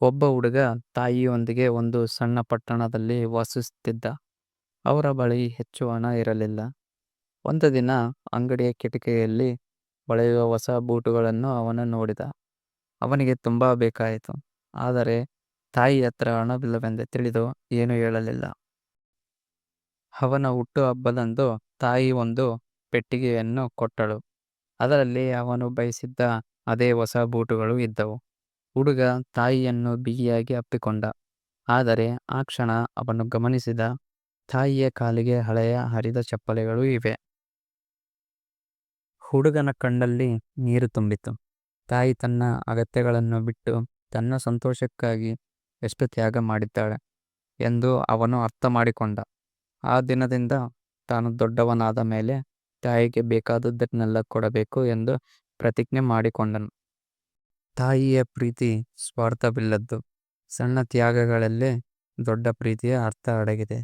ಒಬ್ಬ ಹುಡುಗ ತಾಯಿಯೊಂದಿಗೆ ಒಂದು ಸಣ್ಣ ಪಟ್ಟಣದಲ್ಲಿ ವಾಸಿಸುತ್ತಿದ್ದ. ಅವರ ಬಳಿ ಹೆಚ್ಚು ಹಣ ಇರಲಿಲ್ಲ. ಒಂದು ದಿನ ಅಂಗಡಿಯ ಕಿಟಕಿಯಲ್ಲಿ ಹೊಳೆಯುವ ಹೊಸ ಬೂಟುಗಳನ್ನು ಅವನು ನೋಡಿದ. ಅವನಿಗೆ ತುಂಬಾ ಬೇಕಾಯಿತು. ಆದರೆ ತಾಯಿ ಹತ್ರ ಹಣವಿಲ್ಲವೆಂದು ತಿಳಿದು ಏನೂ ಹೇಳಲಿಲ್ಲ. ಅವನ ಹುಟ್ಟುಹಬ್ಬದಂದು ತಾಯಿ ಒಂದು ಪೆಟ್ಟಿಗೆಯನ್ನು ಕೊಟ್ಟಳು. ಅದರಲ್ಲಿ ಅವನು ಬಯಸಿದ್ದ ಅದೇ ಹೊಸ ಬೂಟುಗಳು ಇದ್ದವು. ಹುಡುಗ ತಾಯಿಯನ್ನು ಬಿಗಿಯಾಗಿ ಅಪ್ಪಿಕೊಂಡ. ಆದರೆ ಆ ಕ್ಷಣ ಅವನು ಗಮನಿಸಿದ, ತಾಯಿಯ ಕಾಲಿಗೆ ಹಳೆಯ ಹರಿದ ಚಪ್ಪಲಿಗಳು ಇವೆ. ಹುಡುಗನ ಕಣ್ಣಲ್ಲಿ ನೀರು ತುಂಬಿತು. ತಾಯಿ ತನ್ನ ಅಗತ್ಯಗಳನ್ನು ಬಿಟ್ಟು ತನ್ನ ಸಂತೋಷಕ್ಕಾಗಿ ಎಷ್ಟು ತ್ಯಾಗ ಮಾಡಿದ್ದಾಳೆ ಎಂದು ಅವನು ಅರ್ಥ ಮಾಡಿಕೊಂಡ. ಆ ದಿನದಿಂದ ತಾನು ದೊಡ್ಡವನಾದ ಮೇಲೆ ತಾಯಿಗೆ ಬೇಕಾದದ್ದನ್ನೆಲ್ಲ ಕೊಡಬೇಕು ಎಂದು ಪ್ರತಿಜ್ಞೆ ಮಾಡಿಕೊಂಡನು. ತಾಯಿಯ ಪ್ರೀತಿ ಸ್ವಾರ್ಥವಿಲ್ಲದ್ದು. ಸಣ್ಣ ತ್ಯಾಗಗಳಲ್ಲೇ ದೊಡ್ಡ ಪ್ರೀತಿಯ ಅರ್ಥ ಅಡಗಿದೆ.